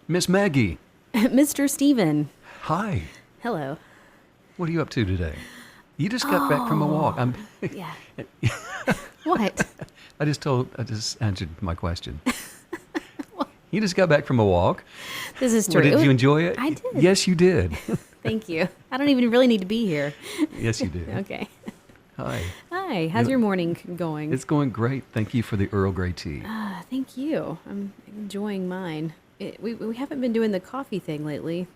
Miss Maggie. Mr. Steven. Hi. Hello. What are you up to today? You just got back from a walk. Yeah. What? I just answered my question. You just got back from a walk. This is true. Did you enjoy it? I did. Yes, you did. Thank you. I don't even really need to be here. Yes, you did. Okay. Hi. Hi. How's your morning going? It's going great. Thank you for the Earl Grey tea. Thank you. I'm enjoying mine. We haven't been doing the coffee thing lately.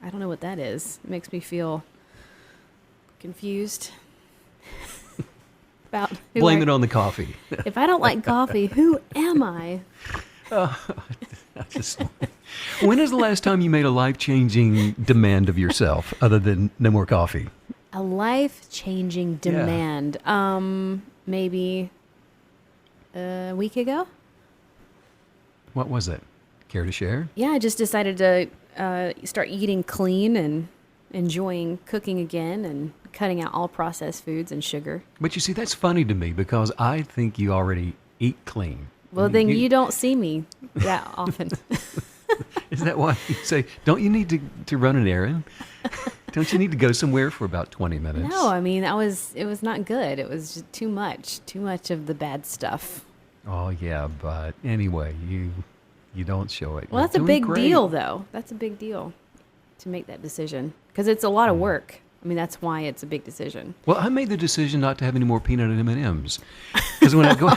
I don't know what that is. It makes me feel confused about Blame it on the coffee. If I don't like coffee, who am I? When is the last time you made a life-changing demand of yourself other than no more coffee? A life-changing demand. Yeah. Maybe a week ago. What was it? Care to share? Yeah, I just decided to start eating clean and enjoying cooking again and cutting out all processed foods and sugar. But you see, that's funny to me because I think you already eat clean. Well, then you don't see me that often. Is that why you say, don't you need to run an errand? Don't you need to go somewhere for about 20 minutes? No, I mean, it was not good. It was just too much of the bad stuff. Oh, yeah, but anyway, you don't show it. Well, that's a big deal, though. That's a big deal to make that decision because it's a lot of work. I mean, that's why it's a big decision. Well, I made the decision not to have any more peanut M&Ms. Because when I go,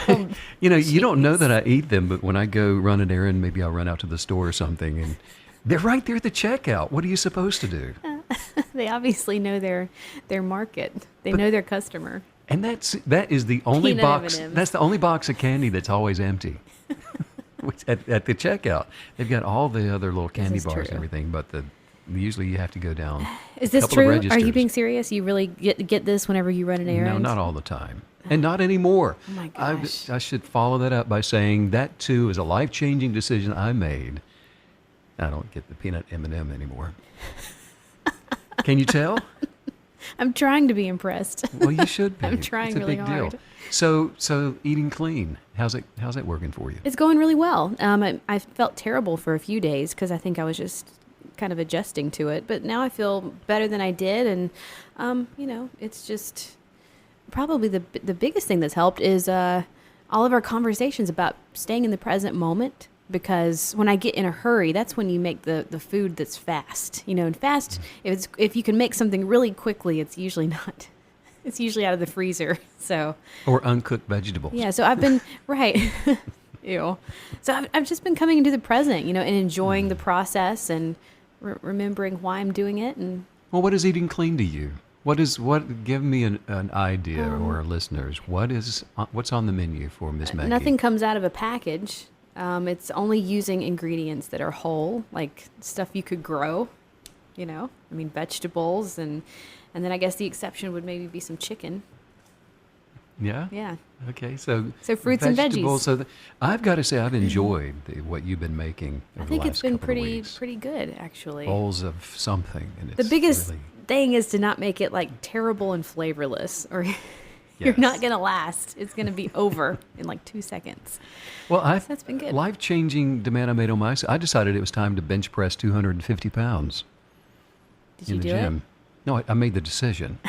you don't know that I eat them, but when I go run an errand, maybe I'll run out to the store or something, and they're right there at the checkout. What are you supposed to do? They obviously know their market. They know their customer. And that is the only Peanut box. M&Ms. That's the only box of candy that's always empty. at the checkout, they've got all the other little candy bars true. and everything, but usually you have to go down. Is this couple of true? Are registers. you being serious? You really get this whenever you run an errand? No, not all the time. And not anymore. Oh my gosh. I should follow that up by saying that too is a life-changing decision I made. I don't get the peanut M&M anymore. Can you tell? I'm trying to be impressed. Well, you should be. I'm trying it's a really big hard. deal. So eating clean, how's that working for you? It's going really well. I felt terrible for a few days because I think I was just kind of adjusting to it. But now I feel better than I did. And, it's just probably the biggest thing that's helped is all of our conversations about staying in the present moment. Because when I get in a hurry, that's when you make the food that's fast. And fast, if you can make something really quickly, it's usually not. It's usually out of the freezer. So Or uncooked vegetables. yeah, so I've been right. Ew. So I've just been coming into the present, and enjoying the process and remembering why I'm doing it. And Well, what is eating clean to you? Give me an idea, or our listeners. What's on the menu for Miss Maggie? Nothing comes out of a package. It's only using ingredients that are whole, like stuff you could grow, vegetables, and then I guess the exception would maybe be some chicken. Yeah? Yeah. Okay, so fruits and veggies. So I've got to say I've enjoyed what you've been making over I think the last it's been couple of weeks. pretty good, actually. Bowls of something. And The it's biggest really, thing is to not make it like terrible and flavorless, or you're Yes. not going to last. It's going to be over in like 2 seconds. Well, That's been good. Life-changing demand I made on myself. I decided it was time to bench press 250 pounds Did in you the do gym. No, I made the decision.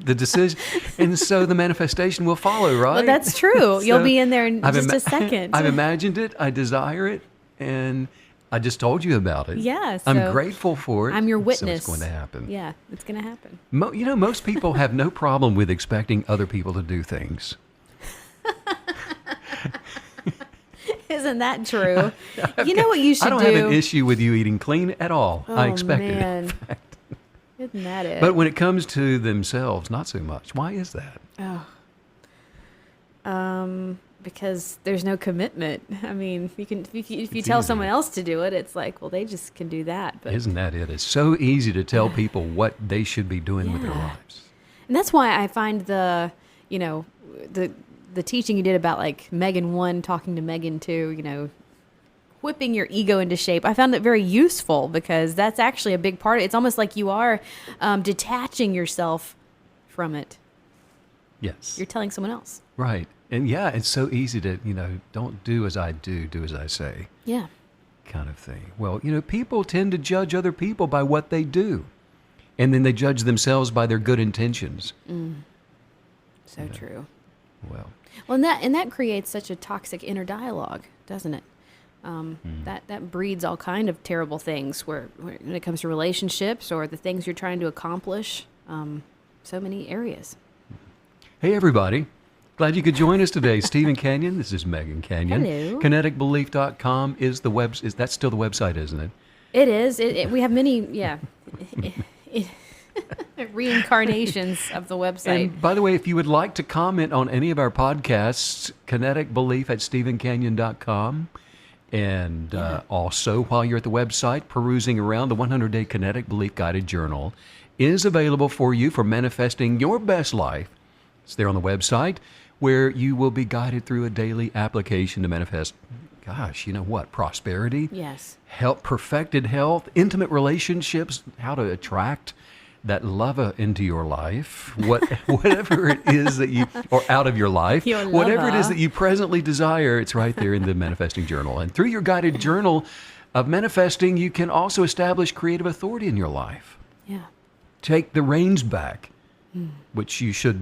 The decision, and so the manifestation will follow, right? Well, that's true. You'll be in there in I've just a second. I've imagined it. I desire it, and I just told you about it. Yeah, I'm so grateful for it. I'm your So witness. it's going to happen. Yeah, it's going to happen. Most people have no problem with expecting other people to do things. Isn't that true? You know what you should do? I don't have an issue with you eating clean at all. Oh, I expect it. man. In fact. Isn't that it? But when it comes to themselves, not so much. Why is that? Because there's no commitment. I mean, if you tell someone else to do it, it's like, well, they just can do that. But Isn't that it? It's so easy to tell people what they should be doing with their Yeah. lives. And that's why I find the teaching you did about like Megan 1 talking to Megan 2, whipping your ego into shape. I found it very useful because that's actually a big part. It's almost like you are detaching yourself from it. Yes. You're telling someone else. Right. And yeah, it's so easy to, don't do as I do as I say, Yeah. kind of thing. Well, people tend to judge other people by what they do. And then they judge themselves by their good intentions. So true. Well, And that creates such a toxic inner dialogue, doesn't it? That breeds all kind of terrible things where when it comes to relationships or the things you're trying to accomplish, so many areas. hey, everybody. Glad you could join us today. Stephen Canyon. This is Megan Canyon. Hello. Kineticbelief.com is the web. That's still the website, isn't it? It is. We have many, reincarnations of the website. And by the way, if you would like to comment on any of our podcasts, kineticbelief@stephencanyon.com. And also, while you're at the website, perusing around, the 100-Day Kinetic Belief Guided Journal is available for you for manifesting your best life. It's there on the website, where you will be guided through a daily application to manifest, prosperity, Yes. perfected health, intimate relationships, how to attract that love into your life, whatever it is that or out of your life, Your whatever it is lover. that you presently desire, it's right there in the Manifesting Journal. And through your guided journal of manifesting, you can also establish creative authority in your life. Yeah. Take the reins back, which you should.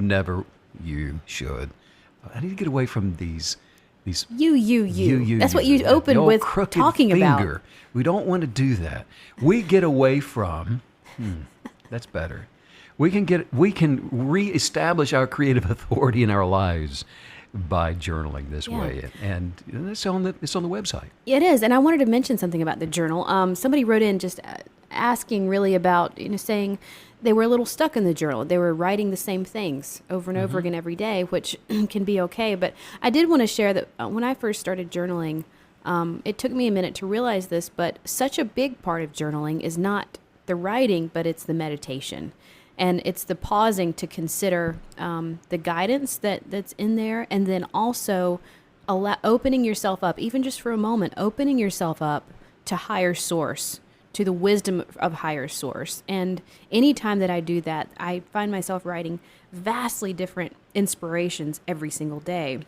I need to get away from these You. That's what you the opened old with crooked talking finger. about. We don't want to do that. We get away from. That's better. We can reestablish our creative authority in our lives by journaling this Yeah. way, and it's on the website. It is, and I wanted to mention something about the journal. Somebody wrote in just asking really about, saying they were a little stuck in the journal. They were writing the same things over and over again every day, which can be okay. But I did want to share that when I first started journaling, it took me a minute to realize this, but such a big part of journaling is not the writing, but it's the meditation. And it's the pausing to consider the guidance that's in there, and then also opening yourself up, even just for a moment, opening yourself up to higher source, to the wisdom of higher source. And anytime that I do that, I find myself writing vastly different inspirations every single day.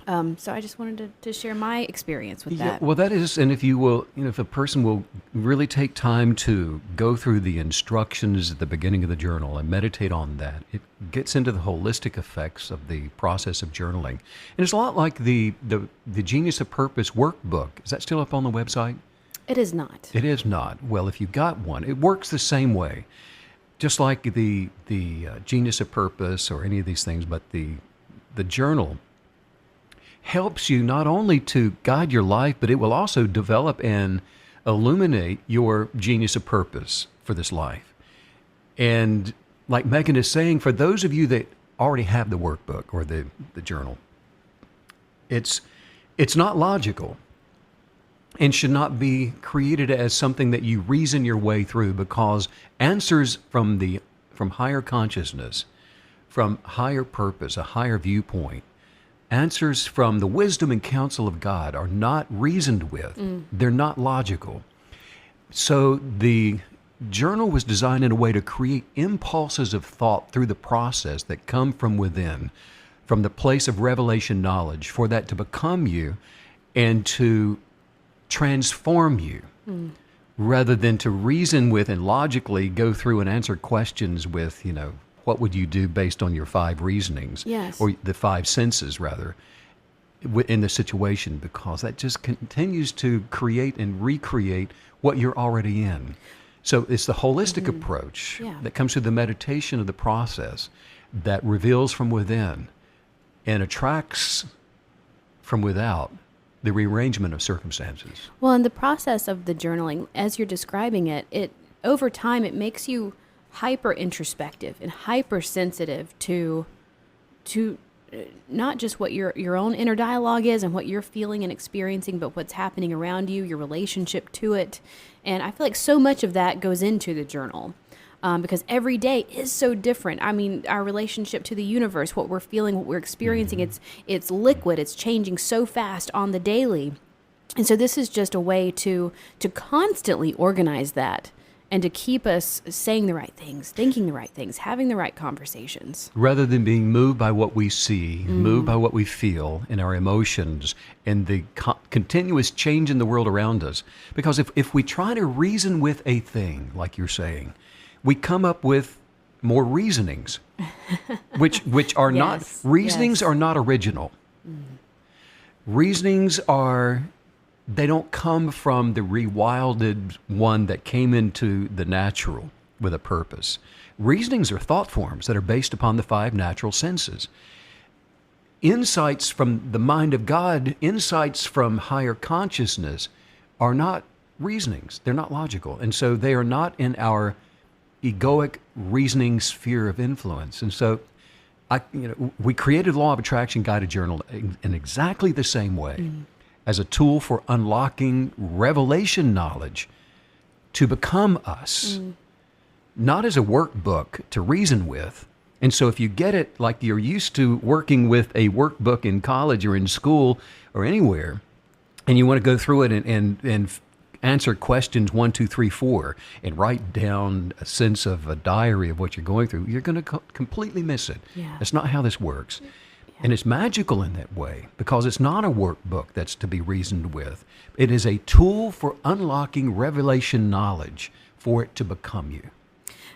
So I just wanted to share my experience with that. Well, that is, and if you will, if a person will really take time to go through the instructions at the beginning of the journal and meditate on that, it gets into the holistic effects of the process of journaling. And it's a lot like the Genius of Purpose workbook. Is that still up on the website? It is not. It is not. Well, if you've got one, it works the same way. Just like the Genius of Purpose or any of these things, but the journal helps you not only to guide your life, but it will also develop and illuminate your genius of purpose for this life. And like Megan is saying, for those of you that already have the workbook or the journal, it's not logical and should not be created as something that you reason your way through, because answers from higher consciousness, from higher purpose, a higher viewpoint, answers from the wisdom and counsel of God are not reasoned with. They're not logical. So the journal was designed in a way to create impulses of thought through the process that come from within, from the place of revelation knowledge, for that to become you and to transform you, rather than to reason with and logically go through and answer questions with, what would you do based on your 5 reasonings? Yes. Or the 5 senses, rather, in the situation, because that just continues to create and recreate what you're already in. So it's the holistic approach that comes through the meditation of the process that reveals from within and attracts from without the rearrangement of circumstances. Well, in the process of the journaling, as you're describing it over time, it makes you hyper introspective and hypersensitive to not just what your own inner dialogue is and what you're feeling and experiencing, but what's happening around you, your relationship to it. And I feel like so much of that goes into the journal, because every day is so different. I mean, our relationship to the universe, what we're feeling, what we're experiencing, it's liquid, it's changing so fast on the daily. And so this is just a way to constantly organize that and to keep us saying the right things, thinking the right things, having the right conversations. Rather than being moved by what we see, moved by what we feel in our emotions and the continuous change in the world around us. Because if we try to reason with a thing, like you're saying, we come up with more reasonings, which are not, reasonings are not original. Reasonings they don't come from the rewilded one that came into the natural with a purpose. Reasonings are thought forms that are based upon the 5 natural senses. Insights from the mind of God, insights from higher consciousness are not reasonings. They're not logical. And so they are not in our egoic reasoning sphere of influence. And so we created Law of Attraction Guided Journal in exactly the same way as a tool for unlocking revelation knowledge to become us, not as a workbook to reason with. And so if you get it like you're used to working with a workbook in college or in school or anywhere, and you want to go through it and answer questions 1, 2, 3, 4, and write down a sense of a diary of what you're going through, you're going to completely miss it. Yeah. That's not how this works. And it's magical in that way because it's not a workbook that's to be reasoned with. It is a tool for unlocking revelation knowledge for it to become you.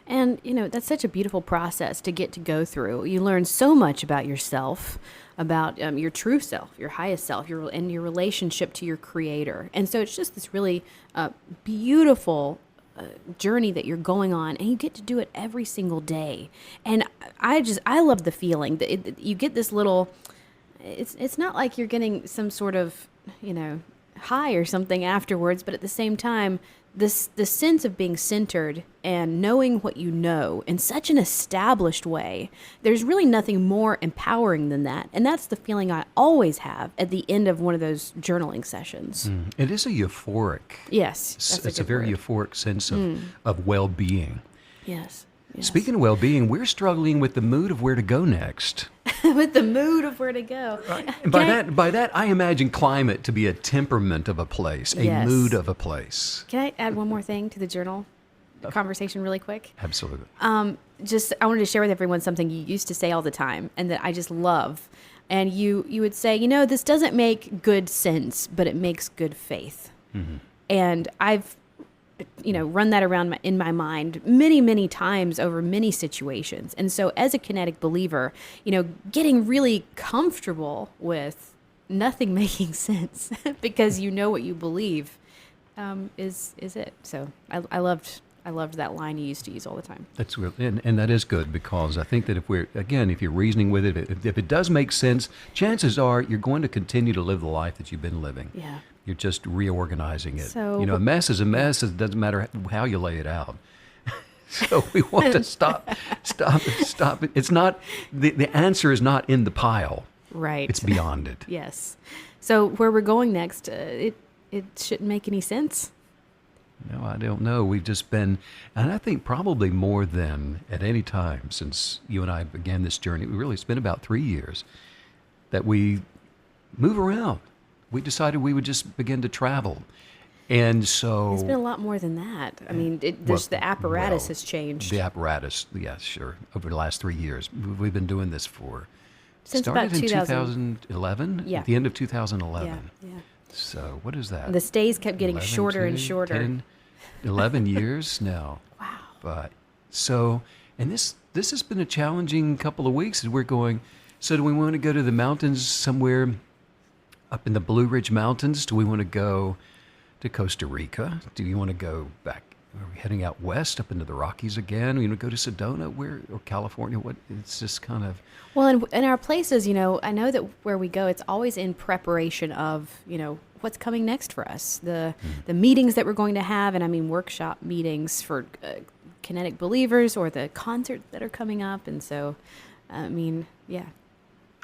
And, that's such a beautiful process to get to go through. You learn so much about yourself, about your true self, your highest self, and your relationship to your creator. And so it's just this really beautiful journey that you're going on, and you get to do it every single day. And I love the feeling that you get this little, it's not like you're getting some sort of, high or something afterwards, but at the same time, the sense of being centered and knowing what you know in such an established way, there's really nothing more empowering than that. And that's the feeling I always have at the end of one of those journaling sessions. It is a euphoric. Yes. It's a very euphoric sense of well-being. Yes. Speaking of well-being, we're struggling with the mood of where to go next. With the mood of where to go. Right. And by that, I imagine climate to be a temperament of a place, a mood of a place. Can I add one more thing to the journal conversation really quick? Absolutely. I wanted to share with everyone something you used to say all the time and that I just love. And you would say, this doesn't make good sense, but it makes good faith. Mm-hmm. And I've run that around in my mind many, many times over many situations. And so as a kinetic believer, getting really comfortable with nothing making sense because you know what you believe is it. So I loved that line you used to use all the time. That's real, and that is good because I think that if you're reasoning with it, if it does make sense, chances are you're going to continue to live the life that you've been living. Yeah. You're just reorganizing it. So, a mess is a mess. It doesn't matter how you lay it out. So we want to stop it. It's not, the answer is not in the pile. Right. It's beyond it. Yes. So where we're going next, it shouldn't make any sense. No, I don't know. We've just been, and I think probably more than at any time since you and I began this journey, it's been about 3 years that we move around. We decided we would just begin to travel. And so... It's been a lot more than that. I mean, the apparatus has changed. The apparatus, yes, sure. Over the last 3 years. We've been doing this since about 2011? Yeah. At the end of 2011. Yeah. So what is that? The stays kept getting shorter and shorter. 10, 11 years now. Wow. But so, and this has been a challenging couple of weeks as we're going, so do we want to go to the mountains somewhere up in the Blue Ridge Mountains? Do we want to go to Costa Rica? Do you want to go back? Are we heading out west up into the Rockies again? You want to go to Sedona or California? What? It's just kind of... Well, in our places, I know that where we go, it's always in preparation of, what's coming next for us. The meetings that we're going to have, and I mean workshop meetings for kinetic believers or the concerts that are coming up. And so, yeah.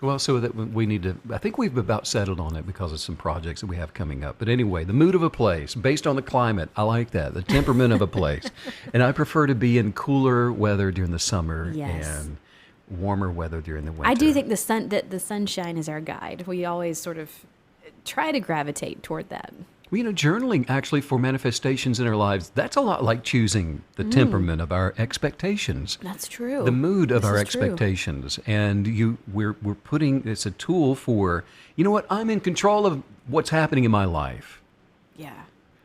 Well, so that we need to, I think we've about settled on it because of some projects that we have coming up. But anyway, the mood of a place, based on the climate, I like that, the temperament of a place. And I prefer to be in cooler weather during the summer and warmer weather during the winter. I do think the sunshine is our guide. We always sort of try to gravitate toward that. Well, journaling actually for manifestations in our lives, that's a lot like choosing the temperament of our expectations. That's true. The mood of This our is true. expectations. And we're putting, it's a tool for, you know what, I'm in control of what's happening in my life. Yeah.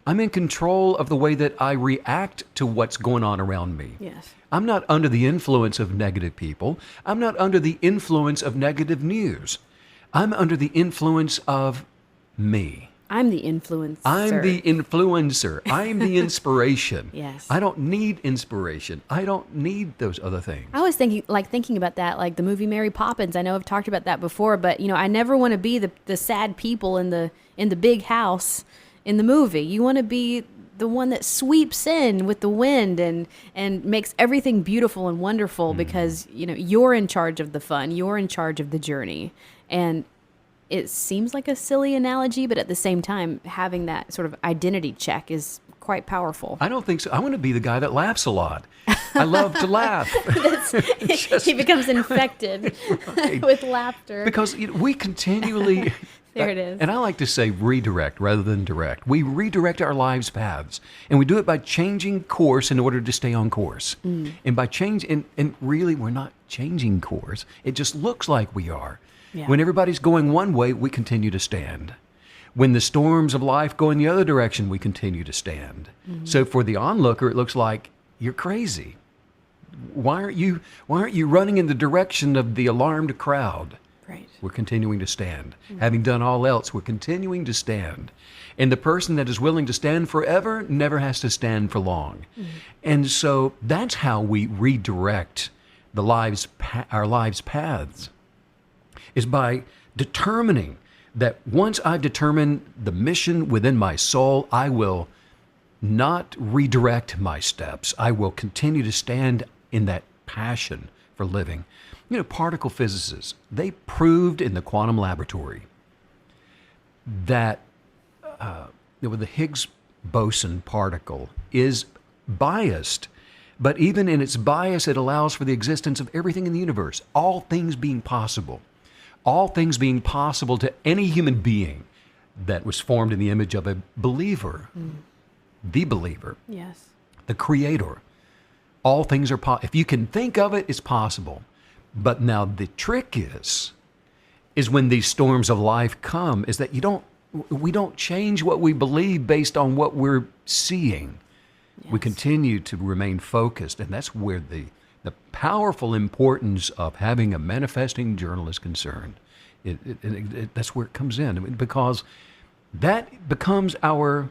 I'm in control of the way that I react to what's going on around me. Yes. I'm not under the influence of negative people. I'm not under the influence of negative news. I'm under the influence of me. I'm the influencer. I'm the influencer. I'm the inspiration. Yes. I don't need inspiration. I don't need those other things. I was thinking about that, like the movie Mary Poppins. I know I've talked about that before, but I never want to be the sad people in the big house in the movie. You want to be the one that sweeps in with the wind and makes everything beautiful and wonderful because you're in charge of the fun. You're in charge of the journey. And it seems like a silly analogy, but at the same time, having that sort of identity check is quite powerful. I don't think so. I want to be the guy that laughs a lot. I love to laugh. He becomes infected with laughter. Because we continually... There it is. And I like to say redirect rather than direct. We redirect our lives' paths. And we do it by changing course in order to stay on course. And by and really we're not changing course. It just looks like we are. Yeah. When everybody's going one way, we continue to stand. When the storms of life go in the other direction, we continue to stand. So for the onlooker, it looks like you're crazy. Why aren't you running in the direction of the alarmed crowd? Right. We're continuing to stand. Having done all else, we're continuing to stand. And the person that is willing to stand forever never has to stand for long. And so that's how we redirect our lives' paths, is by determining that once I've determined the mission within my soul, I will not redirect my steps. I will continue to stand in that passion for living. Particle physicists, they proved in the quantum laboratory that the Higgs boson particle is biased, but even in its bias, it allows for the existence of everything in the universe, all things being possible to any human being that was formed in the image of a believer, the believer, Yes. the creator. All things are possible. If you can think of it, it's possible. But now the trick is when these storms of life come, is that we don't change what we believe based on what we're seeing. Yes. We continue to remain focused, and that's where the powerful importance of having a manifesting journal is concerned. That's where it comes in, because that becomes our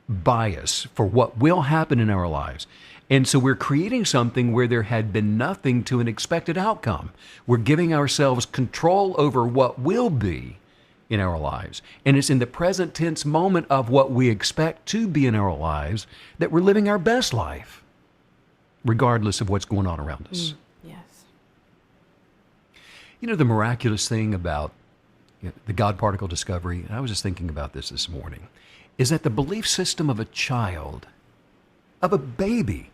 bias for what will happen in our lives. And so we're creating something where there had been nothing to an expected outcome. We're giving ourselves control over what will be in our lives. And it's in the present tense moment of what we expect to be in our lives that we're living our best life, regardless of what's going on around us. Yes. The miraculous thing about the God particle discovery, and I was just thinking about this morning, is that the belief system of a child, of a baby,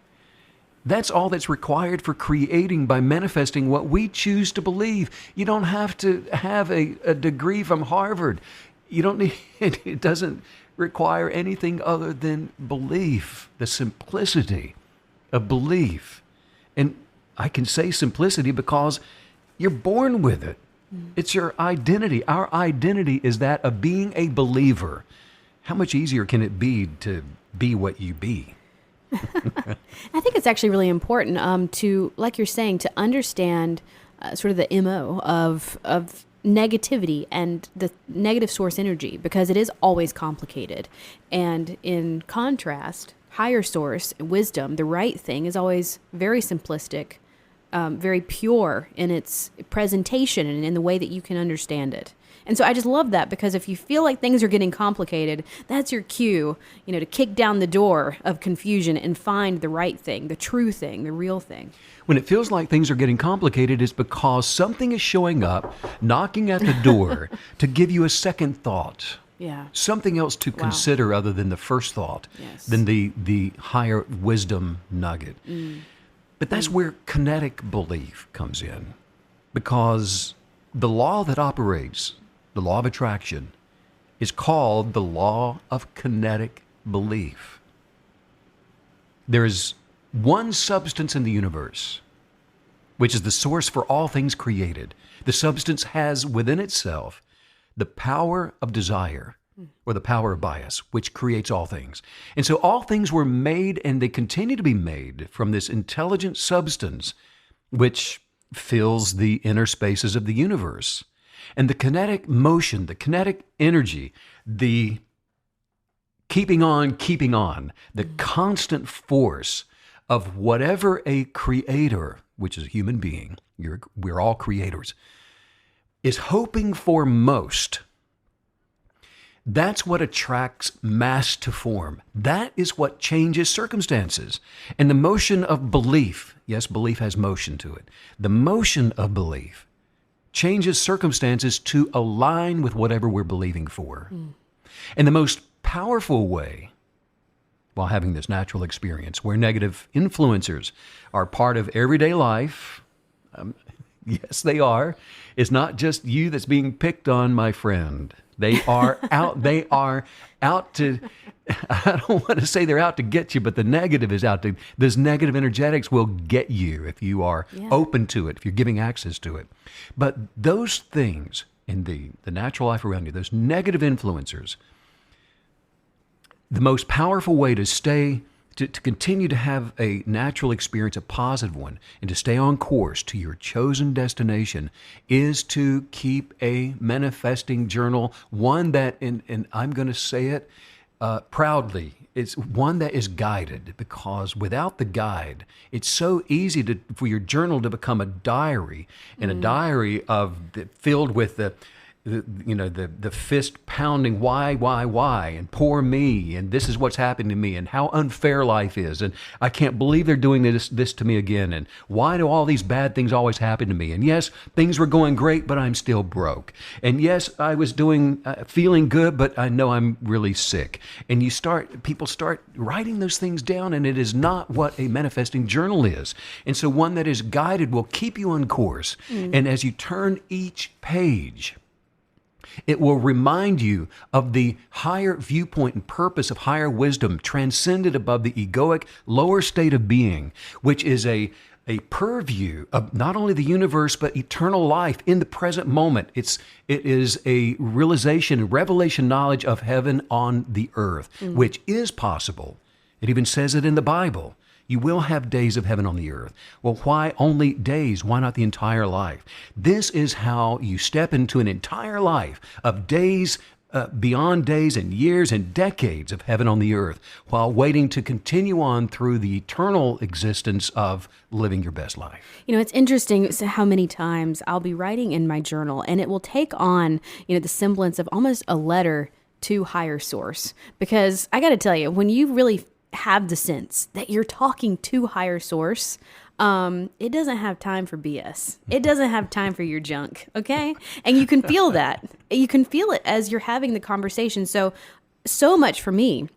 that's all that's required for creating by manifesting what we choose to believe. You don't have to have a degree from Harvard. You don't need it doesn't require anything other than belief, the simplicity of belief. And I can say simplicity because you're born with it. It's your identity. Our identity is that of being a believer. How much easier can it be to be what you be? I think it's actually really important to, like you're saying, to understand sort of the MO of negativity and the negative source energy, because it is always complicated. And in contrast, higher source, wisdom, the right thing, is always very simplistic, very pure in its presentation and in the way that you can understand it. And so I just love that, because if you feel like things are getting complicated, that's your cue, to kick down the door of confusion and find the right thing, the true thing, the real thing. When it feels like things are getting complicated, it's because something is showing up, knocking at the door to give you a second thought. Yeah. Something else to consider other than the first thought, Yes. than the higher wisdom nugget. But that's where kinetic belief comes in, because the law that operates, the law of attraction, is called the law of kinetic belief. There is one substance in the universe, which is the source for all things created. The substance has within itself the power of desire, or the power of bias, which creates all things. And so all things were made, and they continue to be made from this intelligent substance, which fills the inner spaces of the universe. And the kinetic motion, the kinetic energy, the keeping on, the constant force of whatever a creator, which is a human being, we're all creators, is hoping for most. That's what attracts mass to form. That is what changes circumstances. And the motion of belief, yes, belief has motion to it. The motion of belief changes circumstances to align with whatever we're believing for. And the most powerful way, while having this natural experience, where negative influencers are part of everyday life, yes, they are. It's not just you that's being picked on, my friend. They are out. They are out to, I don't want to say they're out to get you, but the negative is out to, this negative energetics will get you if you are open to it, if you're giving access to it. But those things in the natural life around you, those negative influencers, the most powerful way to continue to have a natural experience, a positive one, and to stay on course to your chosen destination is to keep a manifesting journal, one that, and I'm going to say it proudly, it's one that is guided, because without the guide, it's so easy for your journal to become a diary, and a diary filled with the fist pounding, why, and poor me, and this is what's happened to me, and how unfair life is, and I can't believe they're doing this to me again, and why do all these bad things always happen to me? And yes, things were going great, but I'm still broke. And yes, I was feeling good, but I know I'm really sick. And people start writing those things down, and it is not what a manifesting journal is. And so one that is guided will keep you on course. And as you turn each page, it will remind you of the higher viewpoint and purpose of higher wisdom transcended above the egoic lower state of being, which is a purview of not only the universe, but eternal life in the present moment. It is a realization, revelation knowledge of heaven on the earth, which is possible. It even says it in the Bible. You will have days of heaven on the earth. Well, why only days? Why not the entire life? This is how you step into an entire life of days beyond days and years and decades of heaven on the earth, while waiting to continue on through the eternal existence of living your best life. You know, it's interesting how many times I'll be writing in my journal, and it will take on, the semblance of almost a letter to higher source. Because I got to tell you, when you really have the sense that you're talking to higher source, it doesn't have time for BS. It doesn't have time for your junk, okay? And you can feel that. You can feel it as you're having the conversation. So much for me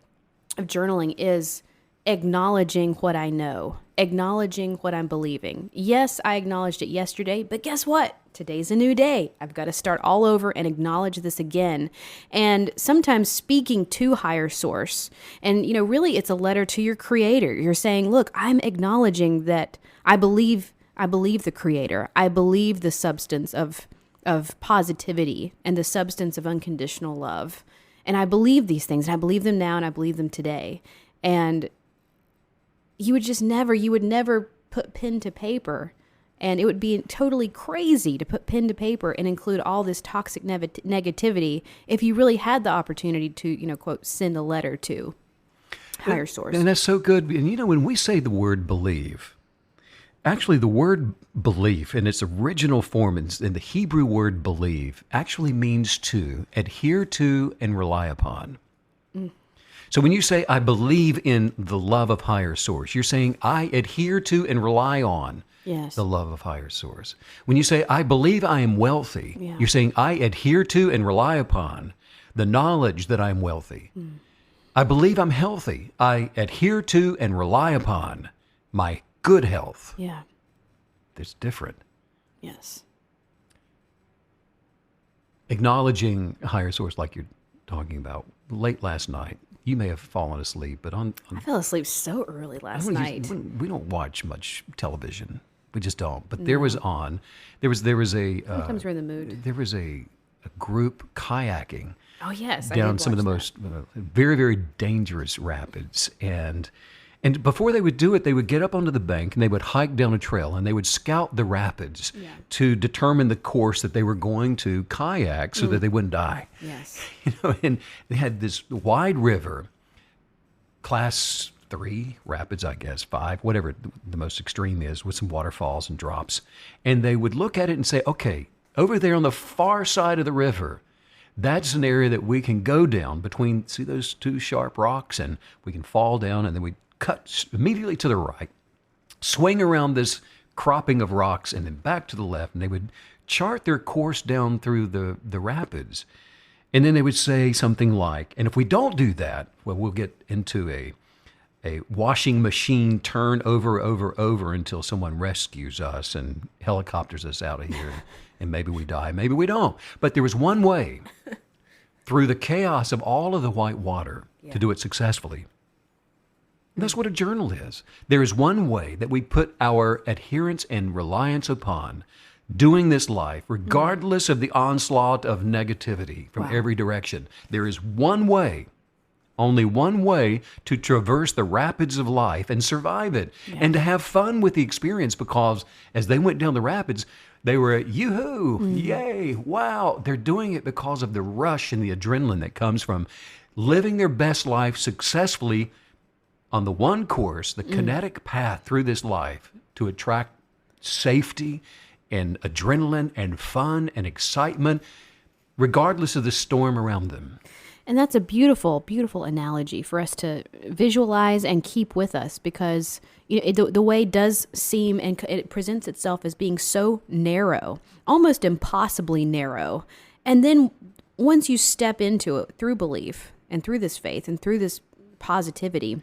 of journaling is acknowledging what I know, acknowledging what I'm believing. Yes, I acknowledged it yesterday, but guess what? Today's a new day. I've got to start all over and acknowledge this again. And sometimes speaking to higher source, and really it's a letter to your creator. You're saying, look, I'm acknowledging that I believe the creator. I believe the substance of positivity and the substance of unconditional love. And I believe these things, and I believe them now, and I believe them today. And you would never put pen to paper. And it would be totally crazy to put pen to paper and include all this toxic negativity if you really had the opportunity to, quote, send a letter to higher source. And that's so good. And when we say the word believe, actually the word belief in its original form, in the Hebrew word believe, actually means to adhere to and rely upon. So when you say, I believe in the love of higher source, you're saying, I adhere to and rely on the love of higher source. When you say, I believe I am wealthy, you're saying, I adhere to and rely upon the knowledge that I am wealthy. I believe I'm healthy. I adhere to and rely upon my good health. Yeah. It's different. Yes. Acknowledging higher source, like you're talking about. Late last night, you may have fallen asleep, but I fell asleep so early last night. we don't watch much television. We just don't. But there was a Sometimes we're in the mood. there was a group kayaking Oh yes, I down did some of the watch most very, very dangerous rapids. And before they would do it, they would get up onto the bank and they would hike down a trail and they would scout the rapids to determine the course that they were going to kayak so that they wouldn't die. that. Yes. And they had this wide river, class 3 rapids, I guess, 5, whatever the most extreme is, with some waterfalls and drops. And they would look at it and say, okay, over there on the far side of the river, that's an area that we can go down between, see those 2 sharp rocks, and we can fall down, and then we cut immediately to the right, swing around this cropping of rocks, and then back to the left, and they would chart their course down through the rapids. And then they would say something like, and if we don't do that, well, we'll get into a washing machine turn over until someone rescues us and helicopters us out of here, and maybe we die, maybe we don't. But there was one way through the chaos of all of the white water to do it successfully. And that's what a journal is. There is one way that we put our adherence and reliance upon doing this life, regardless of the onslaught of negativity from every direction. There is one way, only one way, to traverse the rapids of life and survive it, and to have fun with the experience, because as they went down the rapids, they were, yoo-hoo, yay, wow. They're doing it because of the rush and the adrenaline that comes from living their best life successfully on the one course, the kinetic path through this life, to attract safety and adrenaline and fun and excitement, regardless of the storm around them. And that's a beautiful, beautiful analogy for us to visualize and keep with us, because the way does seem, and it presents itself as being so narrow, almost impossibly narrow. And then once you step into it through belief and through this faith and through this positivity,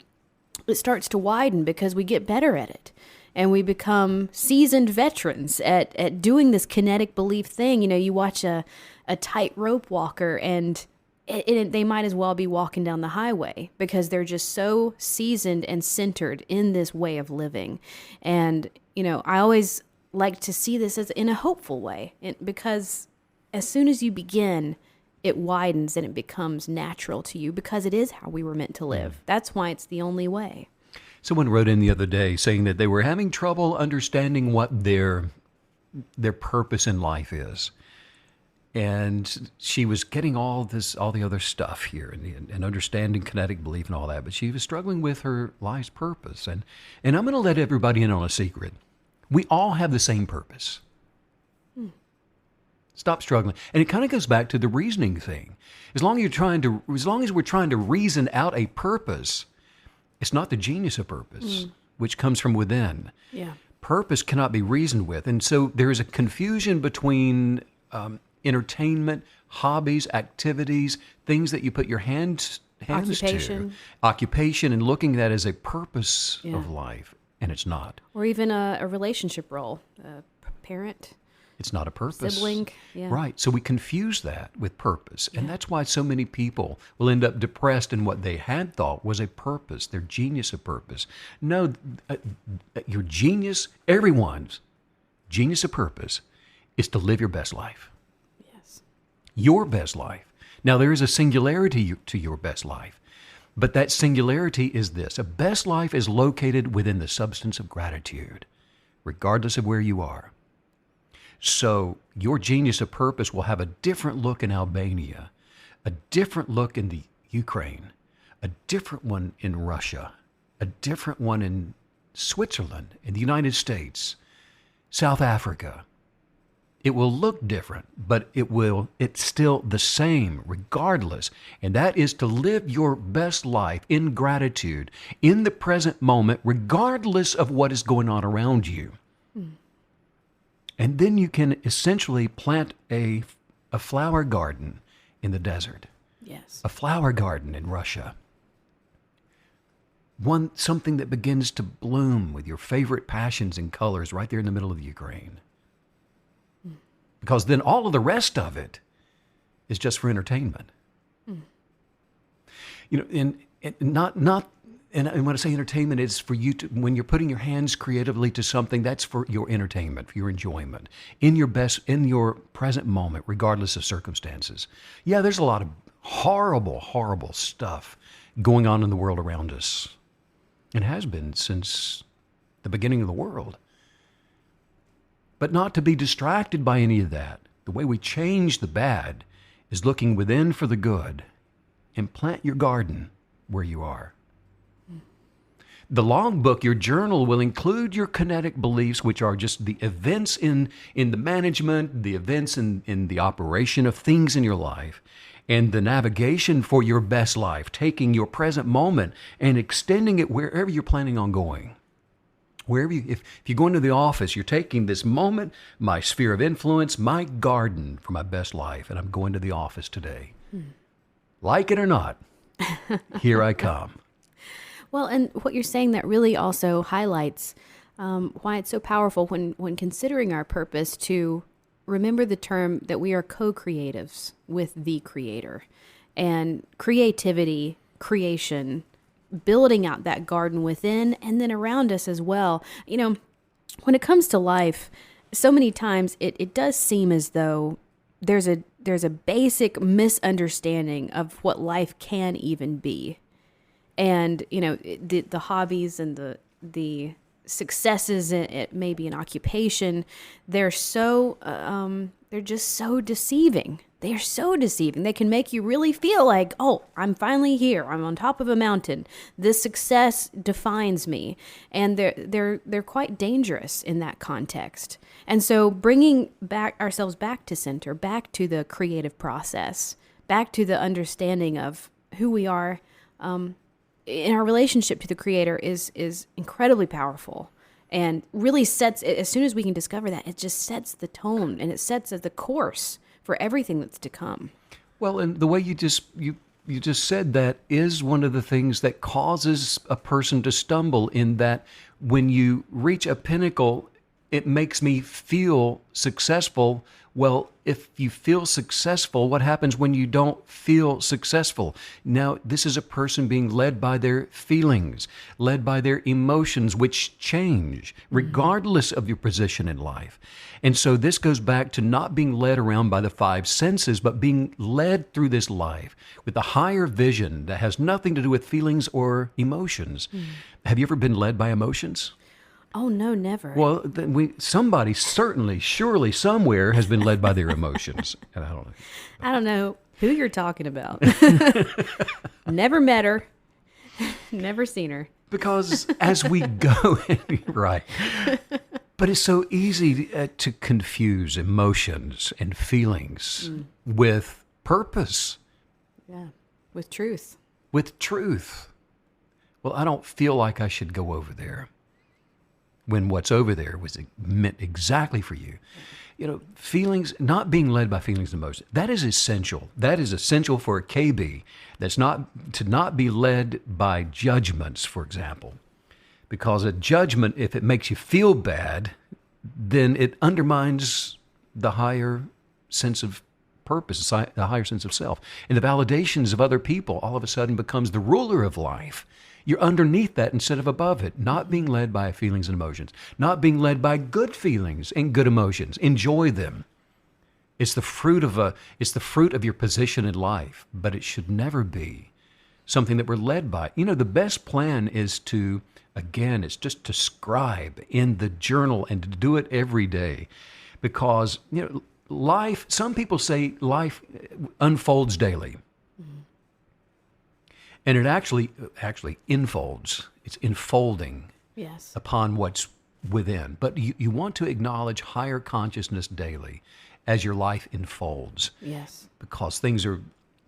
it starts to widen because we get better at it. And we become seasoned veterans at doing this kinetic belief thing. You watch a tightrope walker, and they might as well be walking down the highway, because they're just so seasoned and centered in this way of living. And, I always like to see this as in a hopeful way, because as soon as you begin, it widens and it becomes natural to you, because it is how we were meant to live. That's why it's the only way. Someone wrote in the other day saying that they were having trouble understanding what their purpose in life is. And she was getting all the other stuff here, and understanding kinetic belief and all that, but she was struggling with her life's purpose. And I'm going to let everybody in on a secret. We all have the same purpose. Stop struggling. And it kind of goes back to the reasoning thing. As long as we're trying to reason out a purpose, it's not the genius of purpose, which comes from within. Yeah. Purpose cannot be reasoned with. And so there is a confusion between entertainment, hobbies, activities, things that you put your hands to. Occupation, and looking at that as a purpose of life. And it's not. Or even a relationship role, a parent. It's not a purpose. Sibling, yeah. Right. So we confuse that with purpose. And that's why so many people will end up depressed in what they had thought was a purpose, their genius of purpose. No, your genius, everyone's genius of purpose, is to live your best life. Yes. Your best life. Now, there is a singularity to your best life. But that singularity is this: a best life is located within the substance of gratitude, regardless of where you are. So your genius of purpose will have a different look in Albania, a different look in the Ukraine, a different one in Russia, a different one in Switzerland, in the United States, South Africa. It will look different, but it's still the same regardless. And that is to live your best life in gratitude, in the present moment, regardless of what is going on around you. And then you can essentially plant a flower garden in the desert. Yes. A flower garden in Russia. Something that begins to bloom with your favorite passions and colors right there in the middle of the Ukraine. Because then all of the rest of it is just for entertainment. and not. And when I say entertainment, it's for you to, when you're putting your hands creatively to something, that's for your entertainment, for your enjoyment, in your present moment, regardless of circumstances. Yeah, there's a lot of horrible, horrible stuff going on in the world around us. It has been since the beginning of the world. But not to be distracted by any of that. The way we change the bad is looking within for the good and plant your garden where you are. The logbook, your journal, will include your kinetic beliefs, which are just the events in the management, the events in the operation of things in your life, and the navigation for your best life, taking your present moment and extending it wherever you're planning on going. If you go into the office, you're taking this moment, my sphere of influence, my garden for my best life, and I'm going to the office today. Like it or not, here I come. Well, and what you're saying that really also highlights why it's so powerful when considering our purpose to remember the term that we are co-creatives with the Creator. And creativity, creation, building out that garden within and then around us as well. When it comes to life, so many times it does seem as though there's a basic misunderstanding of what life can even be. And, the hobbies and the successes at maybe an occupation, they're just so deceiving. They're so deceiving. They can make you really feel like, oh, I'm finally here. I'm on top of a mountain. This success defines me. And they're quite dangerous in that context. And so bringing ourselves back to center, back to the creative process, back to the understanding of who we are, in our relationship to the Creator is incredibly powerful, and really sets, as soon as we can discover that, it just sets the tone and it sets the course for everything that's to come. Well, and the way you just said that is one of the things that causes a person to stumble, in that when you reach a pinnacle, it makes me feel successful. Well, if you feel successful, what happens when you don't feel successful? Now, this is a person being led by their feelings, led by their emotions, which change regardless of your position in life. And so this goes back to not being led around by the five senses, but being led through this life with a higher vision that has nothing to do with feelings or emotions. Have you ever been led by emotions? Oh, no, never. Well, somebody certainly, surely, somewhere has been led by their emotions. And I don't know who you're talking about. Never met her. Never seen her. Because as we go, right. But it's so easy to confuse emotions and feelings with purpose. Yeah, with truth. With truth. Well, I don't feel like I should go over there, when what's over there was meant exactly for you. Feelings, not being led by feelings and emotions, that is essential. That is essential for a KB. That's to not be led by judgments, for example. Because a judgment, if it makes you feel bad, then it undermines the higher sense of purpose, the higher sense of self. And the validations of other people all of a sudden becomes the ruler of life. You're underneath that instead of above it, not being led by feelings and emotions, not being led by good feelings and good emotions. Enjoy them. It's the fruit of your position in life, but it should never be something that we're led by. The best plan is it's just to scribe in the journal and to do it every day, because life. Some people say life unfolds daily. And it actually infolds. It's enfolding upon what's within. But you want to acknowledge higher consciousness daily as your life enfolds. Yes. Because things are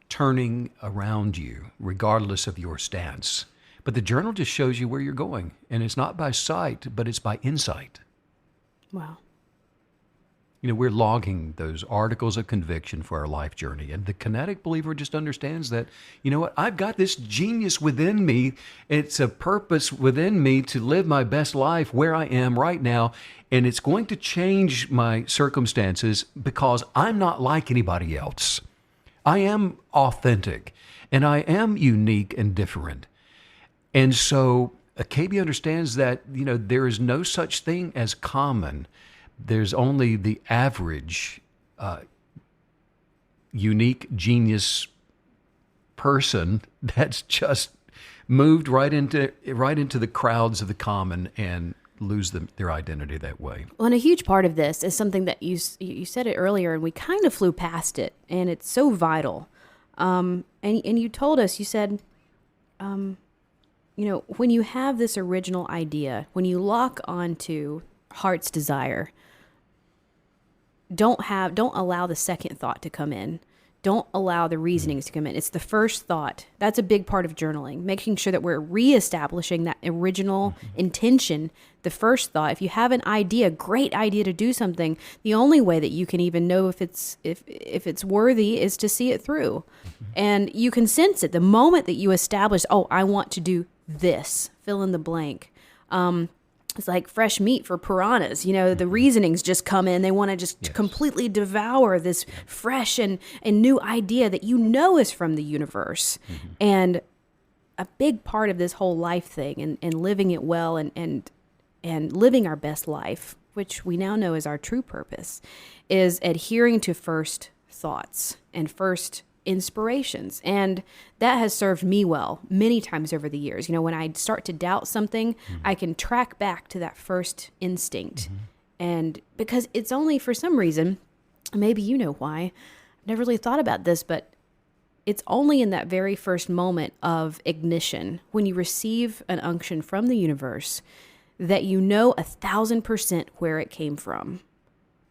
turning around you regardless of your stance. But the journal just shows you where you're going. And it's not by sight, but it's by insight. Wow. We're logging those articles of conviction for our life journey. And the kinetic believer just understands that, I've got this genius within me. It's a purpose within me to live my best life where I am right now. And it's going to change my circumstances because I'm not like anybody else. I am authentic. and I am unique and different. And so KB understands that, there is no such thing as common. There's only the average, unique genius person that's just moved right into the crowds of the common and lose their identity that way. Well, and a huge part of this is something that you said it earlier, and we kind of flew past it, and it's so vital. And you told us, you said, when you have this original idea, when you lock onto heart's desire, don't allow the second thought to come in. Don't allow the reasonings to come in. It's the first thought. That's a big part of journaling, making sure that we're reestablishing that original intention, the first thought. If you have an idea, great idea to do something, the only way that you can even know if it's worthy is to see it through. And you can sense it. The moment that you establish, I want to do this, fill in the blank. It's like fresh meat for piranhas. The reasonings just come in. They want to just completely devour this fresh and new idea that is from the universe. And a big part of this whole life thing and living it well and living our best life, which we now know is our true purpose, is adhering to first thoughts and first inspirations. And that has served me well many times over the years. When I start to doubt something, I can track back to that first instinct. And because it's only for some reason, maybe you know why, I've never really thought about this, but it's only in that very first moment of ignition, when you receive an unction from the universe, that 1,000% where it came from.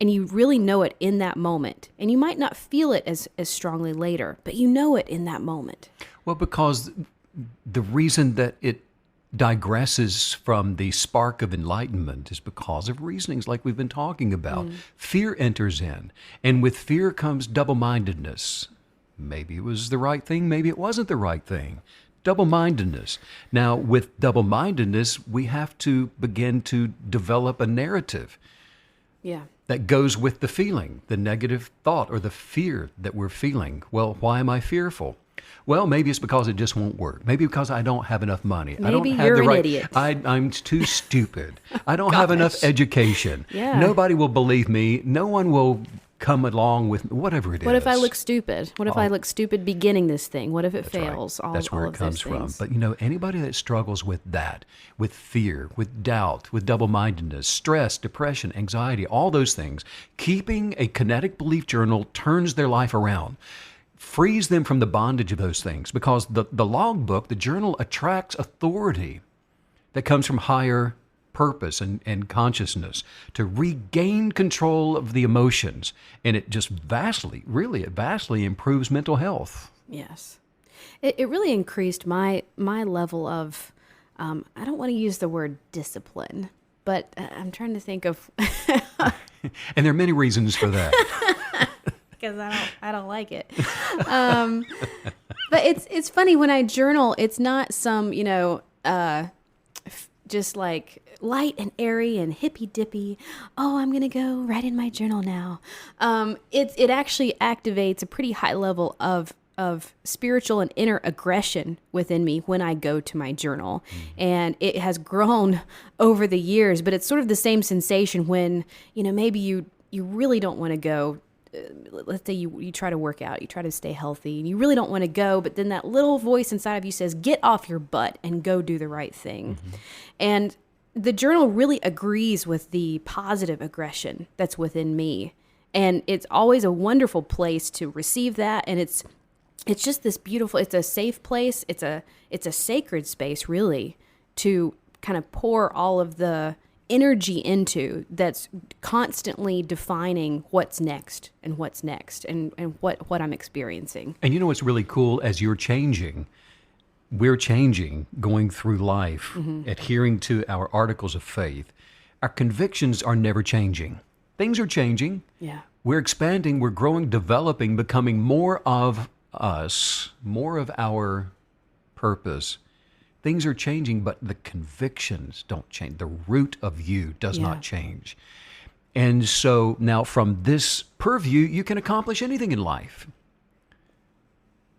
And you really know it in that moment. And you might not feel it as strongly later, but you know it in that moment. Well, because the reason that it digresses from the spark of enlightenment is because of reasonings like we've been talking about. Fear enters in. And with fear comes double-mindedness. Maybe it was the right thing, maybe it wasn't the right thing. Double-mindedness. Now, with double-mindedness, we have to begin to develop a narrative. Yeah. That goes with the feeling, the negative thought or the fear that we're feeling. Well, why am I fearful? Well, maybe it's because it just won't work. Maybe because I don't have enough money. Maybe I don't have you're the an right. idiot. I'm too stupid. I don't have enough education. Yeah. Nobody will believe me. No one will come along with whatever it is. What if I look stupid? What if I look stupid beginning this thing? What if it fails? Right. That's where it comes from. But anybody that struggles with that, with fear, with doubt, with double-mindedness, stress, depression, anxiety, all those things, keeping a kinetic belief journal turns their life around, frees them from the bondage of those things, because the logbook, the journal, attracts authority that comes from higher purpose and consciousness to regain control of the emotions. And it just vastly improves mental health. Yes. It really increased my level of, I don't want to use the word discipline, but I'm trying to think of. And there are many reasons for that. Because I don't like it. But it's funny when I journal, it's not some, just like light and airy and hippy dippy. Oh, I'm going to go write in my journal now. It actually activates a pretty high level of spiritual and inner aggression within me when I go to my journal. And it has grown over the years, but it's sort of the same sensation when, maybe you really don't want to go. Let's say you try to work out, you try to stay healthy, and you really don't want to go, but then that little voice inside of you says, get off your butt and go do the right thing. And the journal really agrees with the positive aggression that's within me. And it's always a wonderful place to receive that. And it's just this beautiful, it's a safe place. It's a sacred space, really, to kind of pour all of the energy into that's constantly defining what's next and what I'm experiencing. And what's really cool, as we're changing, going through life, adhering to our articles of faith, our convictions are never changing. Things are changing. Yeah. We're expanding, we're growing, developing, becoming more of us, more of our purpose. Things are changing, but the convictions don't change. The root of you does not change. And so now from this purview, you can accomplish anything in life.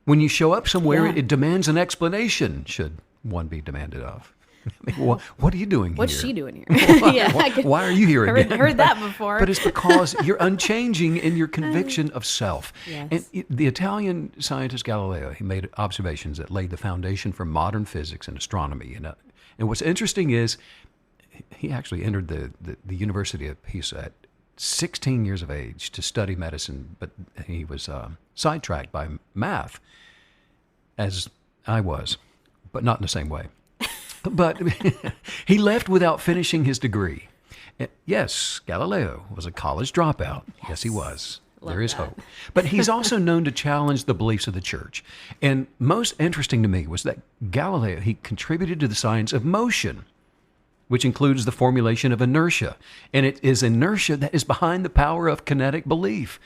When you show up somewhere, Yeah. it demands an explanation, should one be demanded of. I mean, what are you doing What's here? she doing here? Yeah, Why are you here again? heard that before. But it's because you're unchanging in your conviction of self. Yes. And the Italian scientist Galileo, he made observations that laid the foundation for modern physics and astronomy. And what's interesting is he actually entered the University of Pisa at 16 years of age to study medicine, but he was sidetracked by math, as I was, but not in the same way. But he left without finishing his degree. Yes, Galileo was a college dropout. Yes, he was. There is hope. But he's also known to challenge the beliefs of the church. And most interesting to me was that Galileo, he contributed to the science of motion, which includes the formulation of inertia. And it is inertia that is behind the power of kinetic belief.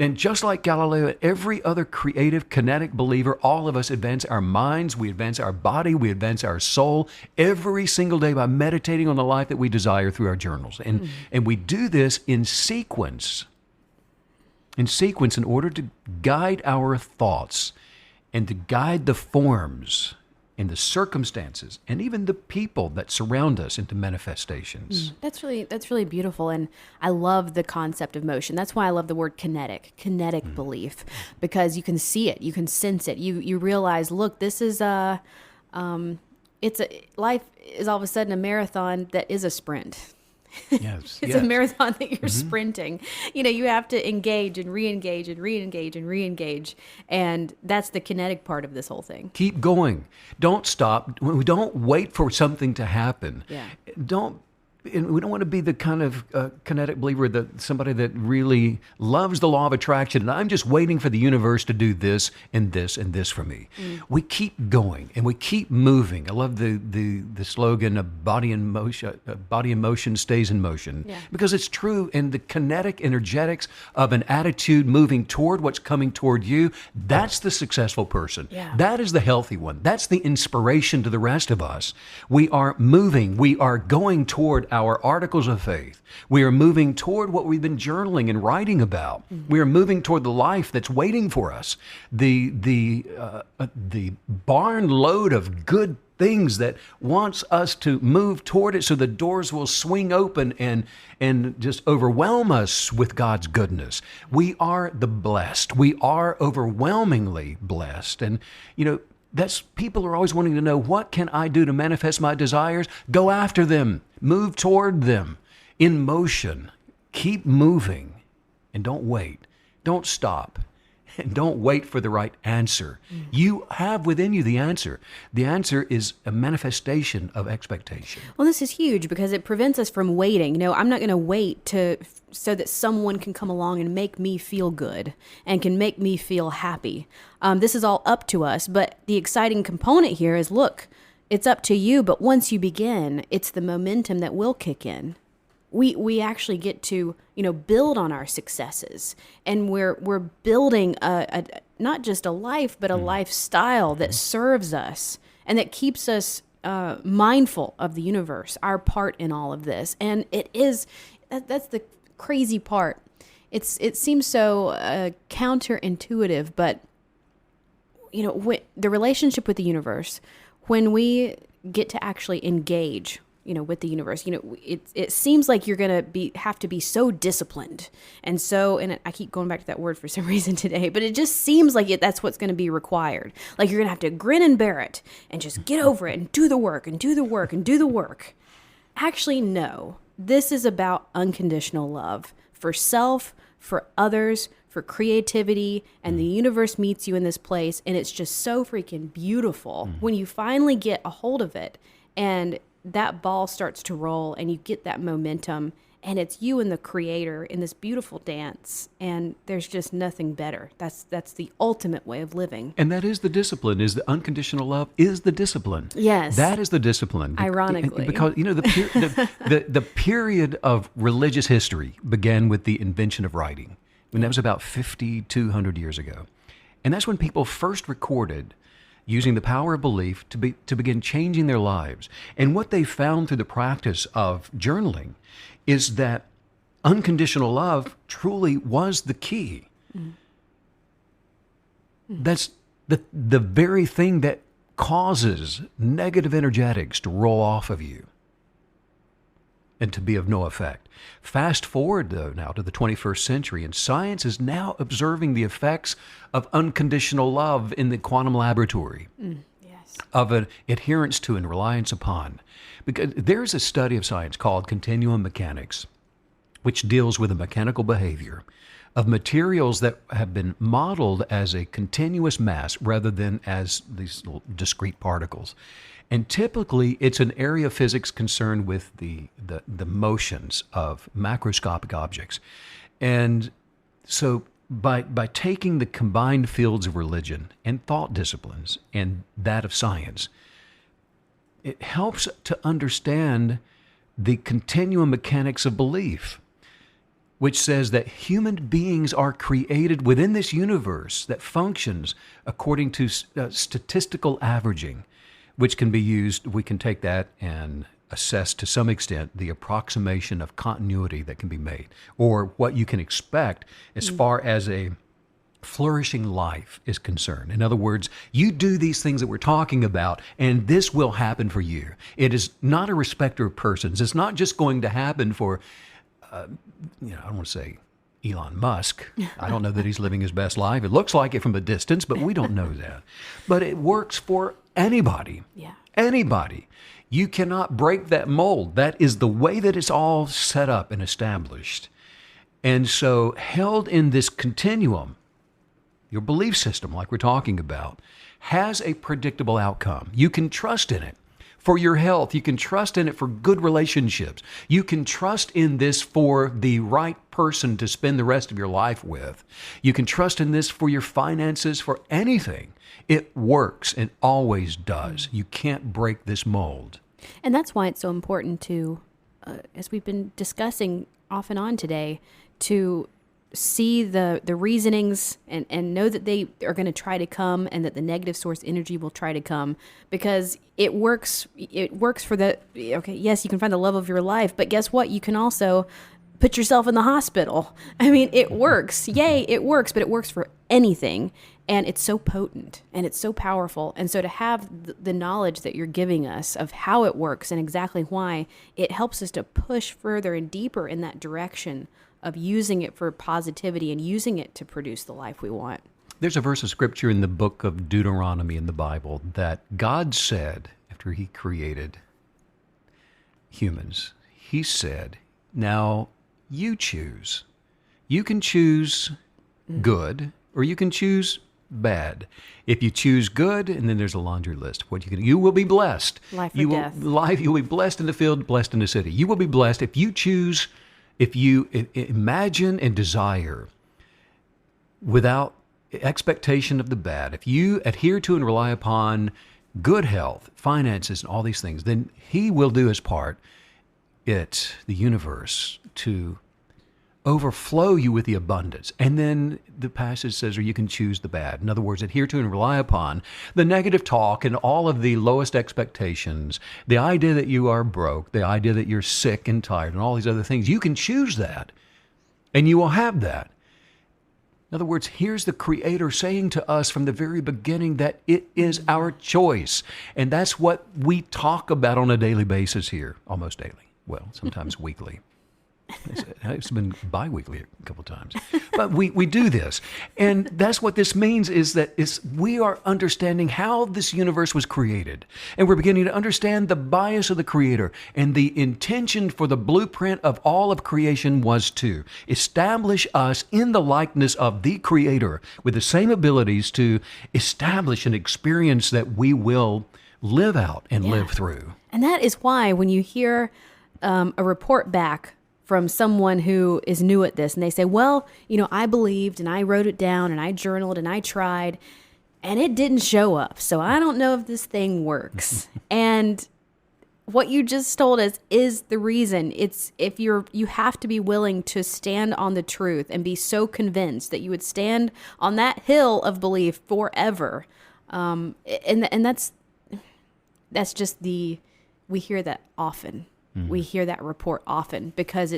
And just like Galileo and every other creative kinetic believer, all of us advance our minds, we advance our body, we advance our soul every single day by meditating on the life that we desire through our journals. And we do this in sequence in order to guide our thoughts and to guide the forms and the circumstances and even the people that surround us into manifestations. That's really beautiful, and I love the concept of motion. That's why I love the word kinetic belief, because you can see it, you can sense it. You realize, look, this is life is all of a sudden a marathon that is a sprint. Yes, It's a marathon that you're sprinting. You have to engage and re-engage and re-engage and re-engage. And that's the kinetic part of this whole thing. Keep going. Don't stop. Don't wait for something to happen. Yeah. And we don't want to be the kind of kinetic believer that somebody that really loves the law of attraction. And I'm just waiting for the universe to do this and this and this for me. We keep going and we keep moving. I love the slogan of body in motion stays in motion. Yeah. Because it's true. And the kinetic energetics of an attitude moving toward what's coming toward you, that's the successful person. Yeah. That is the healthy one. That's the inspiration to the rest of us. We are moving. We are going toward our articles of faith. We are moving toward what we've been journaling and writing about. We are moving toward the life that's waiting for us. The barn load of good things that wants us to move toward it so the doors will swing open and just overwhelm us with God's goodness. We are the blessed. We are overwhelmingly blessed. And, that's people are always wanting to know, what can I do to manifest my desires? Go after them. Move toward them in motion. Keep moving and don't wait. Don't stop. And don't wait for the right answer. You have within you the answer. The answer is a manifestation of expectation. Well, this is huge because it prevents us from waiting. I'm not going to wait so that someone can come along and make me feel good and can make me feel happy. This is all up to us. But the exciting component here is, look, it's up to you. But once you begin, it's the momentum that will kick in. We actually get to build on our successes, and we're building a not just a life but a lifestyle that serves us and that keeps us mindful of the universe, our part in all of this. And that's the crazy part. It seems so counterintuitive, it the relationship with the universe, when we get to actually engage with the universe, it seems like you're going to have to be so disciplined. And I keep going back to that word for some reason today, but it just seems like that's what's going to be required. Like you're going to have to grin and bear it and just get over it and do the work and do the work and do the work. Actually, no, this is about unconditional love for self, for others, for creativity, and the universe meets you in this place. And it's just so freaking beautiful when you finally get a hold of it and that ball starts to roll and you get that momentum, and it's you and the creator in this beautiful dance, and there's just nothing better. That's the ultimate way of living. And that is the discipline, is the unconditional love is the discipline. Yes. That is the discipline. Ironically. Because, the period of religious history began with the invention of writing. And that was about 5,200 years ago. And that's when people first recorded using the power of belief to begin changing their lives. And what they found through the practice of journaling is that unconditional love truly was the key. That's the very thing that causes negative energetics to roll off of you and to be of no effect. Fast forward, though, now to the 21st century, and science is now observing the effects of unconditional love in the quantum laboratory, Yes. of an adherence to and reliance upon. Because there's a study of science called continuum mechanics, which deals with the mechanical behavior of materials that have been modeled as a continuous mass rather than as these little discrete particles. And typically, it's an area of physics concerned with the motions of macroscopic objects. And so by taking the combined fields of religion and thought disciplines and that of science, it helps to understand the continuum mechanics of belief, which says that human beings are created within this universe that functions according to statistical averaging, which can be used, we can take that and assess to some extent the approximation of continuity that can be made, or what you can expect as far as a flourishing life is concerned. In other words, you do these things that we're talking about, and this will happen for you. It is not a respecter of persons. It's not just going to happen for, I don't want to say Elon Musk. I don't know that he's living his best life. It looks like it from a distance, but we don't know that. But it works for anybody. Yeah. Anybody. You cannot break that mold. That is the way that it's all set up and established. And so, held in this continuum, your belief system, like we're talking about, has a predictable outcome. You can trust in it for your health. You can trust in it for good relationships. You can trust in this for the right person to spend the rest of your life with. You can trust in this for your finances, for anything. It works and always does. You can't break this mold. And that's why it's so important to, as we've been discussing off and on today, to see the reasonings and know that they are going to try to come, and that the negative source energy will try to come, because it works for the, okay, yes, you can find the love of your life, but guess what? You can also put yourself in the hospital. I mean, it works. Yay, it works, but it works for anything. And it's so potent and it's so powerful. And so to have the knowledge that you're giving us of how it works and exactly why, it helps us to push further and deeper in that direction of using it for positivity and using it to produce the life we want. There's a verse of scripture in the book of Deuteronomy in the Bible that God said after he created humans, he said, now you choose. You can choose good or you can choose bad. If you choose good, and then there's a laundry list. What you will be blessed. Life or death. You will be blessed in the field, blessed in the city. You will be blessed if you choose, if you imagine and desire without expectation of the bad. If you adhere to and rely upon good health, finances, and all these things, then he will do his part, the universe, to overflow you with the abundance. And then the passage says, or you can choose the bad. In other words, adhere to and rely upon the negative talk and all of the lowest expectations, the idea that you are broke, the idea that you're sick and tired, and all these other things. You can choose that, and you will have that. In other words, here's the Creator saying to us from the very beginning that it is our choice. And that's what we talk about on a daily basis here, almost daily. Well, sometimes weekly. It's been bi-weekly a couple of times. But we do this. And that's what this means, is that we are understanding how this universe was created. And we're beginning to understand the bias of the Creator. And the intention for the blueprint of all of creation was to establish us in the likeness of the Creator with the same abilities to establish an experience that we will live out and live through. And that is why when you hear a report back from someone who is new at this, and they say, well, I believed and I wrote it down and I journaled and I tried and it didn't show up. So I don't know if this thing works. And what you just told us is the reason. It's you have to be willing to stand on the truth and be so convinced that you would stand on that hill of belief forever. And that's just we hear that often. We hear that report often because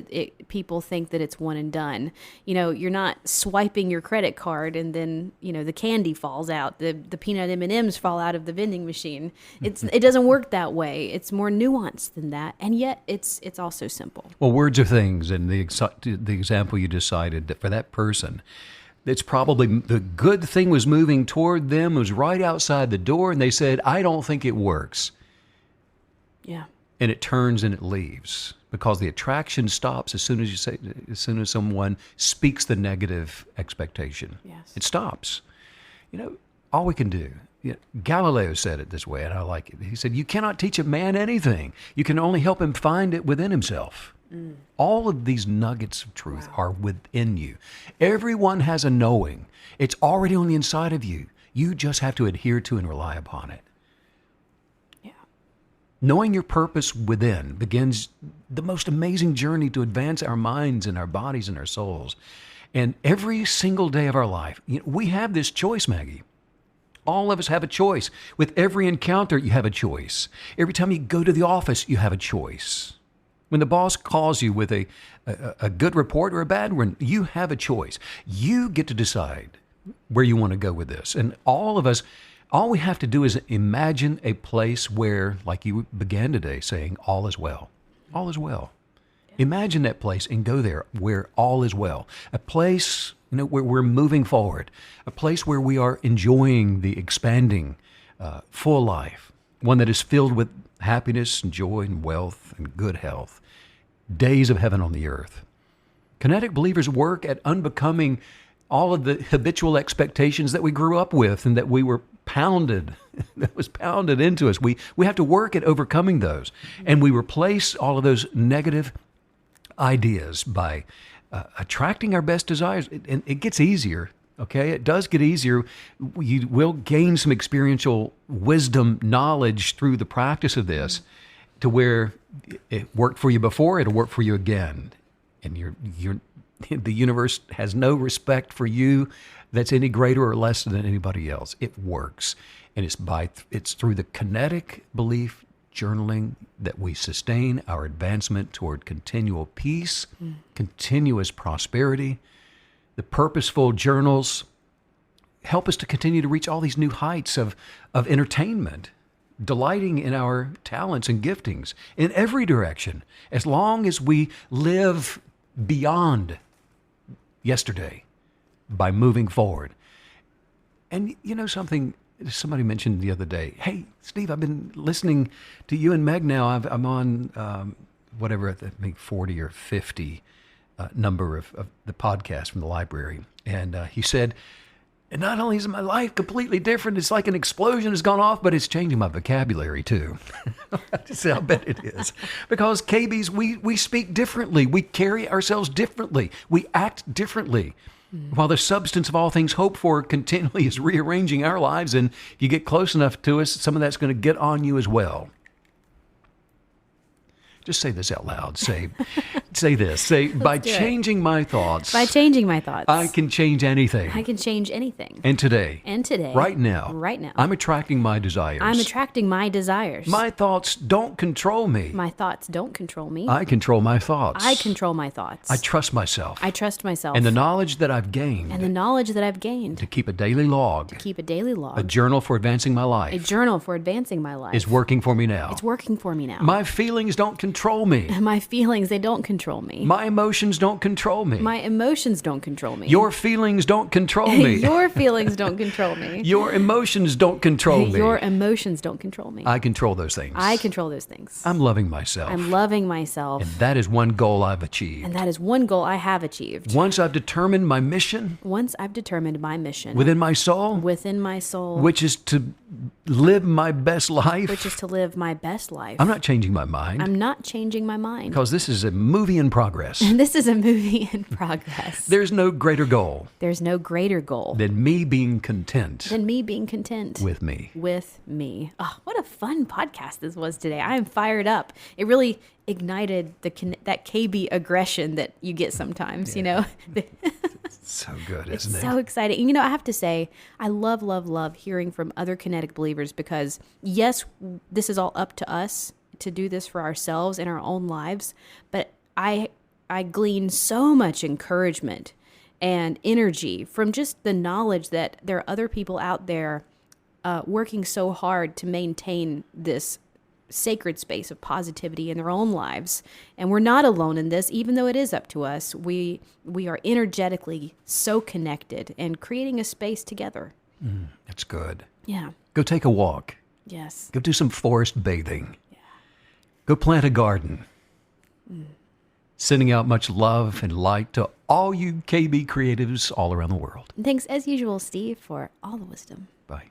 people think that it's one and done. You're not swiping your credit card and then, the candy falls out, the peanut M&Ms fall out of the vending machine. It doesn't work that way. It's more nuanced than that. And yet it's also simple. Well, words are things, and the example you just cited, that for that person, it's probably the good thing was moving toward them, was right outside the door, and they said, I don't think it works. Yeah. And it turns and it leaves because the attraction stops as soon as someone speaks the negative expectation. Yes. It stops. All we can do. Galileo said it this way, and I like it. He said, you cannot teach a man anything. You can only help him find it within himself. All of these nuggets of truth are within you. Everyone has a knowing. It's already on the inside of you. You just have to adhere to and rely upon it. Knowing your purpose within begins the most amazing journey to advance our minds and our bodies and our souls. And every single day of our life, we have this choice, Maggie. All of us have a choice. With every encounter, you have a choice. Every time you go to the office, you have a choice. When the boss calls you with a good report or a bad one, you have a choice. You get to decide where you want to go with this. And all of us, all we have to do is imagine a place where, like you began today saying, all is well. All is well. Imagine that place and go there where all is well. A place, where we're moving forward. A place where we are enjoying the expanding, full life. One that is filled with happiness and joy and wealth and good health. Days of heaven on the earth. Kinetic believers work at unbecoming all of the habitual expectations that we grew up with and that we were that was pounded into us. We have to work at overcoming those. And we replace all of those negative ideas by attracting our best desires. And it gets easier, okay? It does get easier. You will gain some experiential wisdom, knowledge through the practice of this to where it worked for you before, it'll work for you again. And the universe has no respect for you that's any greater or less than anybody else. It works. And it's through the kinetic belief journaling that we sustain our advancement toward continual peace, continuous prosperity. The purposeful journals help us to continue to reach all these new heights of entertainment, delighting in our talents and giftings in every direction, as long as we live beyond yesterday by moving forward. And something somebody mentioned the other day, hey, Steve, I've been listening to you and Meg now. I'm on whatever, I think 40 or 50 number of the podcast from the library. And he said, and not only is my life completely different, it's like an explosion has gone off, but it's changing my vocabulary too. I bet it is. Because KBs, we speak differently. We carry ourselves differently. We act differently. While the substance of all things hoped for continually is rearranging our lives, and if you get close enough to us, some of that's going to get on you as well. Just say this out loud. Say this. Say, by changing my thoughts. By changing my thoughts. I can change anything. I can change anything. And today. Right now. Right now. I'm attracting my desires. I'm attracting my desires. My thoughts don't control me. My thoughts don't control me. I control my thoughts. I control my thoughts. I trust myself. I trust myself. And the knowledge that I've gained. To keep a daily log. A journal for advancing my life. Is working for me now. It's working for me now. My feelings don't control me. My feelings, they don't control me. My emotions don't control me. My emotions don't control me. Your feelings don't control me. Your feelings don't control me. Your emotions don't control me. Your emotions don't control me. I control those things. I control those things. I'm loving myself. I'm loving myself. And that is one goal I've achieved. And that is one goal I have achieved. Once I've determined my mission. Within my soul. Which is to live my best life. I'm not changing my mind. Because this is a movie in progress. There's no greater goal. Than me being content. With me. Oh, what a fun podcast this was today. I am fired up. It really ignited that KB aggression that you get sometimes, It's so good, isn't it? It's so exciting. I have to say, I love hearing from other kinetic believers because, yes, this is all up to us to do this for ourselves in our own lives, but I glean so much encouragement and energy from just the knowledge that there are other people out there working so hard to maintain this sacred space of positivity in their own lives. And we're not alone in this, even though it is up to us. We are energetically so connected and creating a space together. That's good. Yeah. Go take a walk. Yes. Go do some forest bathing. Yeah. Go plant a garden. Sending out much love and light to all you KB creatives all around the world. And thanks, as usual, Steve, for all the wisdom. Bye.